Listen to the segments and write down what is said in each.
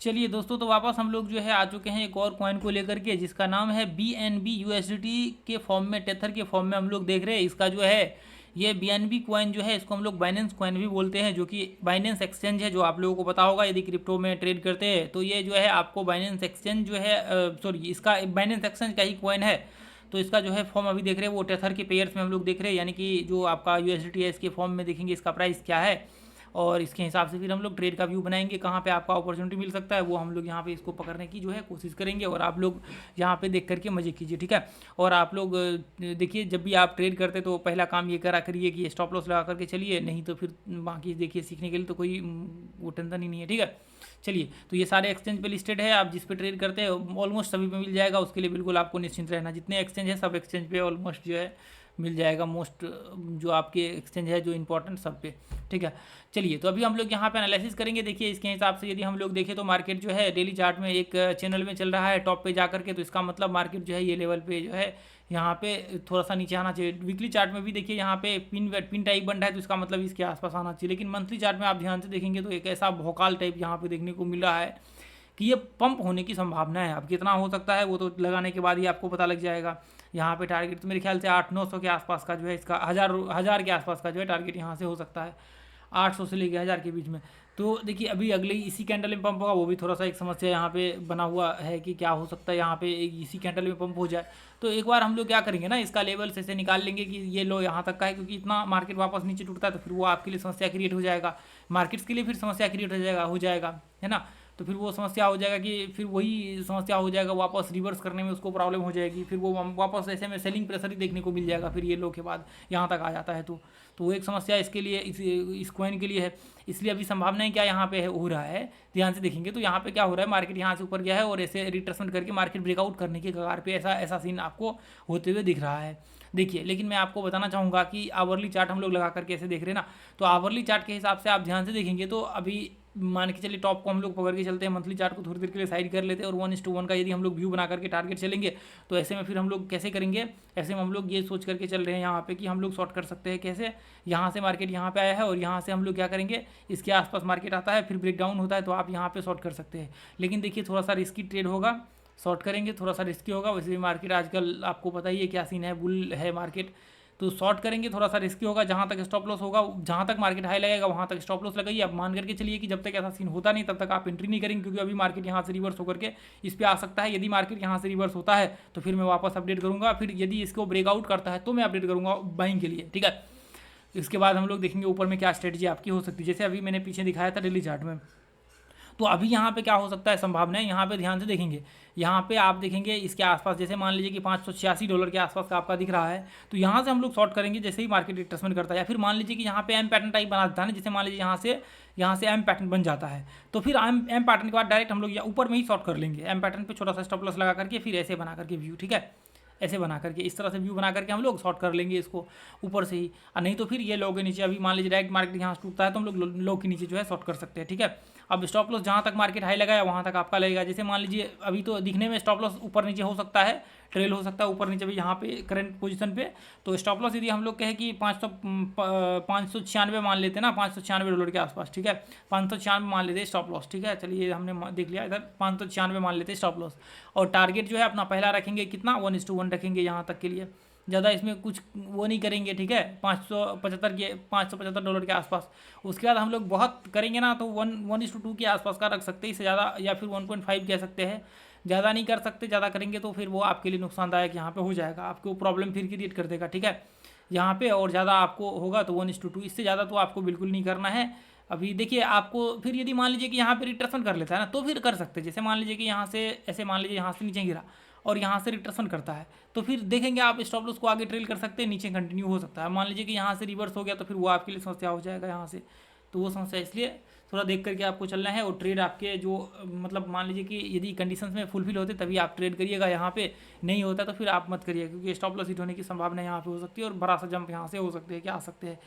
चलिए दोस्तों, तो वापस हम लोग जो है आ चुके हैं एक और कॉइन को लेकर के, जिसका नाम है BNB USDT के फॉर्म में, टेथर के फॉर्म में हम लोग देख रहे हैं। इसका जो है ये BNB कॉइन जो है इसको हम लोग बाइनेंस कॉइन भी बोलते हैं, जो कि बाइनेंस एक्सचेंज है, जो आप लोगों को पता होगा यदि क्रिप्टो में ट्रेड करते हैं। तो ये जो है आपको बाइनेंस एक्सचेंज जो है सॉरी, इसका बाइनेंस एक्सचेंज का ही कॉइन है। तो इसका जो है फॉर्म अभी देख रहे हैं वो टेथर के पेयर्स में हम लोग देख रहे हैं, यानी कि जो आपका USDT है इसके फॉर्म में देखेंगे इसका प्राइस क्या है, और इसके हिसाब से फिर हम लोग ट्रेड का व्यू बनाएंगे, कहाँ पे आपका अपॉर्चुनिटी मिल सकता है वो हम लोग यहाँ पे इसको पकड़ने की जो है कोशिश करेंगे, और आप लोग यहाँ पे देख करके मजे कीजिए, ठीक है। और आप लोग देखिए, जब भी आप ट्रेड करते तो पहला काम ये करा करिए कि स्टॉप लॉस लगा करके चलिए, नहीं तो फिर बाकी देखिए सीखने के लिए तो कोई वो टेंशन ही नहीं है, ठीक है। चलिए, तो ये सारे एक्सचेंज पे लिस्टेड है, आप जिस पे ट्रेड करते हैं ऑलमोस्ट सभी पे मिल जाएगा, उसके लिए बिल्कुल आपको निश्चिंत रहना। जितने एक्सचेंज है सब एक्सचेंज पे ऑलमोस्ट जो है मिल जाएगा, मोस्ट जो आपके एक्सचेंज है जो इंपॉर्टेंट सब पे, ठीक है। चलिए, तो अभी हम लोग यहाँ पे एनालिसिस करेंगे। देखिए, इसके हिसाब से यदि हम लोग देखें तो मार्केट जो है डेली चार्ट में एक चैनल में चल रहा है टॉप पे जा करके, तो इसका मतलब मार्केट जो है ये लेवल पे जो है यहाँ पे थोड़ा सा नीचे आना चाहिए। वीकली चार्ट में भी देखिए यहाँ पे पिन टाइप बन रहा है, तो इसका मतलब इसके आसपास आना चाहिए। लेकिन मंथली चार्ट में आप ध्यान से देखेंगे तो एक ऐसा भौकाल टाइप यहाँ पे देखने को मिल रहा है कि ये पंप होने की संभावना है। अब कितना हो सकता है वो तो लगाने के बाद ही आपको पता लग जाएगा। यहाँ पे टारगेट तो मेरे ख्याल से 800-900 के आसपास का जो है, इसका हज़ार के आसपास का जो है टारगेट यहाँ से हो सकता है, 800 से लेके 1000 के बीच में। तो देखिए, अभी अगले इसी कैंडल में पंप होगा, वो भी थोड़ा सा एक समस्या यहाँ पे बना हुआ है कि क्या हो सकता है यहाँ पे इसी कैंडल में पंप हो जाए। तो एक बार हम लोग क्या करेंगे ना, इसका लेवल से निकाल लेंगे कि ये लो यहाँ तक का है, क्योंकि इतना मार्केट वापस नीचे टूटता है तो फिर वो आपके लिए समस्या क्रिएट हो जाएगा, मार्केट्स के लिए फिर समस्या क्रिएट हो जाएगा, है ना। तो फिर वो समस्या हो जाएगा कि फिर वही समस्या हो जाएगा, वापस रिवर्स करने में उसको प्रॉब्लम हो जाएगी, फिर वो वापस ऐसे में सेलिंग प्रेशर ही देखने को मिल जाएगा फिर ये लो के बाद यहाँ तक आ जाता है। तो वो एक समस्या इसके लिए इस कॉइन के लिए है। इसलिए अभी संभावनाएं क्या यहाँ पे हो रहा है, ध्यान से देखेंगे तो यहाँ पे क्या हो रहा है, मार्केट यहाँ से ऊपर गया है और ऐसे रिट्रेसमेंट करके मार्केट ब्रेकआउट करने के कगार पे ऐसा ऐसा सीन आपको होते हुए दिख रहा है। देखिए, लेकिन मैं आपको बताना चाहूँगा कि आवरली चार्ट हम लोग लगा करके ऐसे देख रहे हैं ना, तो आवरली चार्ट के हिसाब से आप ध्यान से देखेंगे तो अभी मान के चलिए टॉप को हम लोग पकड़ के चलते हैं, मंथली चार्ट को थोड़ी देर के लिए साइड कर लेते हैं और 1:1 का यदि हम लोग व्यू बना करके टारगेट चलेंगे, तो ऐसे में फिर हम लोग कैसे करेंगे, ऐसे में हम लोग ये सोच करके चल रहे हैं यहाँ पे कि हम लोग शॉर्ट कर सकते हैं कैसे। यहाँ से मार्केट यहाँ पे आया है और यहाँ से हम लोग क्या करेंगे, इसके आसपास मार्केट आता है फिर ब्रेकडाउन होता है, तो आप यहाँ पे शॉर्ट कर सकते हैं। लेकिन देखिए, थोड़ा सा रिस्की ट्रेड होगा, शॉर्ट करेंगे थोड़ा सा रिस्की होगा, वैसे भी मार्केट आजकल आपको पता ही है क्या सीन है, बुल है मार्केट। तो शॉर्ट करेंगे थोड़ा सा रिस्की होगा, जहाँ तक स्टॉप लॉस होगा, जहाँ तक मार्केट हाई लगेगा वहाँ तक स्टॉप लॉस लगाइए। आप मान करके चलिए कि जब तक ऐसा सीन होता नहीं तब तक आप एंट्री नहीं करेंगे, क्योंकि अभी मार्केट यहाँ से रिवर्स होकर के इस पर आ सकता है। यदि मार्केट यहाँ से रिवर्स होता है तो फिर मैं वापस अपडेट करूँगा, फिर यदि इसको ब्रेकआउट करता है तो मैं अपडेट करूँगा बाइंग के लिए, ठीक है। इसके बाद हम लोग देखेंगे ऊपर में क्या स्ट्रेटजी आपकी हो सकती है, जैसे अभी मैंने पीछे दिखाया था डेली चार्ट में। तो अभी यहाँ पे क्या हो सकता है संभावना है, यहाँ पे ध्यान से देखेंगे, यहाँ पे आप देखेंगे इसके आसपास, जैसे मान लीजिए कि $586 के आसपास का आपका दिख रहा है, तो यहाँ से हम लोग शॉर्ट करेंगे जैसे ही मार्केट रिट्रेसमेंट करता है। या फिर मान लीजिए कि यहाँ पे एम पैटर्न टाइप बना देता है ना, जैसे मान लीजिए यहाँ से एम पैटर्न बन जाता है, तो फिर एम पैटर्न के बाद डायरेक्ट हम लोग ऊपर में ही शॉर्ट कर लेंगे, एम पैटर्न पे छोटा सा स्टॉप लॉस लगा करके फिर ऐसे बना करके व्यू, ठीक है, ऐसे बना करके इस तरह से व्यू बना करके हम लोग शॉर्ट कर लेंगे इसको ऊपर से ही। और नहीं तो फिर ये लो के नीचे, अभी मान लीजिए डायरेक्ट मार्केट यहाँ से टूटता है तो हम लोग लो के नीचे जो है शॉर्ट कर सकते हैं, ठीक है। अब स्टॉप लॉस जहाँ तक मार्केट हाई लगाया वहाँ तक आपका लगेगा, जैसे मान लीजिए अभी तो दिखने में स्टॉप लॉस ऊपर नीचे हो सकता है, ट्रेल हो सकता है ऊपर नीचे भी यहाँ पे करंट पोजीशन पे। तो स्टॉप लॉस यदि हम लोग कहें कि 596 मान लेते हैं ना, $596 के आसपास, ठीक है, 596 मान लेते हैं स्टॉप लॉस, ठीक है। चलिए, हमने देख लिया इधर 596 मान लेते हैं स्टॉप लॉस, और टारगेट जो है अपना पहला रखेंगे कितना, 1:1 रखेंगे यहाँ तक के लिए, ज़्यादा इसमें कुछ वो नहीं करेंगे, ठीक है। $575 के आसपास। उसके बाद हम लोग बहुत करेंगे ना तो 1:2 के आसपास का रख सकते हैं, इससे ज़्यादा या फिर 1.5 कह सकते हैं, ज़्यादा नहीं कर सकते। ज़्यादा करेंगे तो फिर वो आपके लिए नुकसानदायक यहाँ पे हो जाएगा, आपको प्रॉब्लम फिर क्रिएट कर देगा, ठीक है, यहाँ पे। और ज़्यादा आपको होगा तो 1:2, इससे ज़्यादा तो आपको बिल्कुल नहीं करना है। अभी देखिए, आपको फिर यदि मान लीजिए कि यहाँ पे रिट्रेसमेंट कर लेता है ना, तो फिर कर सकते हैं। जैसे मान लीजिए कि यहाँ से ऐसे मान लीजिए यहाँ से नीचे गिरा और यहाँ से रिट्रेसमेंट करता है, तो फिर देखेंगे आप स्टॉप लॉस को आगे ट्रेल कर सकते हैं, नीचे कंटिन्यू हो सकता है। मान लीजिए कि यहाँ से रिवर्स हो गया तो फिर वो आपके लिए समस्या हो जाएगा यहाँ से, तो वो समस्या, इसलिए थोड़ा देख करके आपको चलना है। और ट्रेड आपके जो मतलब मान लीजिए कि यदि कंडीशंस में फुलफिल होते तभी आप ट्रेड करिएगा, यहाँ पे नहीं होता तो फिर आप मत करिए, क्योंकि स्टॉप लॉस हिट होने की संभावना यहाँ पे हो सकती है और बड़ा सा जंप यहाँ से हो सकते हैं, क्या आ सकते हैं,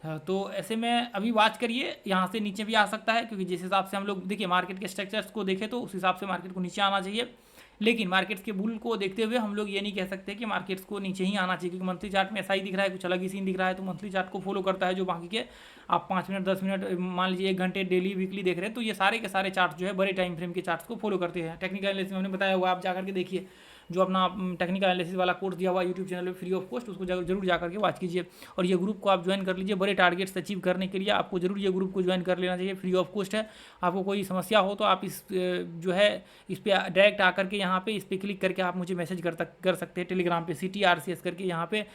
हाँ, तो ऐसे में अभी वॉच करिए, यहाँ से नीचे भी आ सकता है, क्योंकि जिस हिसाब से हम लोग देखिए मार्केट के स्ट्रक्चर्स को देखें तो उस हिसाब से मार्केट को नीचे आना चाहिए। लेकिन मार्केट्स के बुल को देखते हुए हम लोग ये नहीं कह सकते कि मार्केट्स को नीचे ही आना चाहिए, क्योंकि मंथली चार्ट में ऐसा ही दिख रहा है, कुछ अलग ही सीन दिख रहा है। तो मंथली चार्ट को फॉलो करता है जो बाकी के आप 5 मिनट 10 मिनट मान लीजिए 1 घंटे डेली वीकली देख रहे हैं, तो ये सारे के सारे चार्ट जो है बड़े टाइम फ्रेम के चार्ट्स को फॉलो करते हैं। टेक्निकल एनालिसिस में हमने बताया हुआ, आप जाकर के देखिए, जो अपना टेक्निकल एनालिसिस वाला कोर्स दिया हुआ यूट्यूब चैनल पे फ्री ऑफ कॉस्ट, उसको जरूर जाकर के वॉच कीजिए। और ये ग्रुप को आप ज्वाइन कर लीजिए, बड़े टारगेट्स अचीव करने के लिए आपको जरूर ये ग्रुप को ज्वाइन कर लेना चाहिए, फ्री ऑफ कॉस्ट है। आपको कोई समस्या हो तो आप इस जो है इस पर डायरेक्ट आकर के यहाँ पे इस पर क्लिक करके आप मुझे मैसेज कर सकते हैं टेलीग्राम पे CTRCS करके, यहाँ पे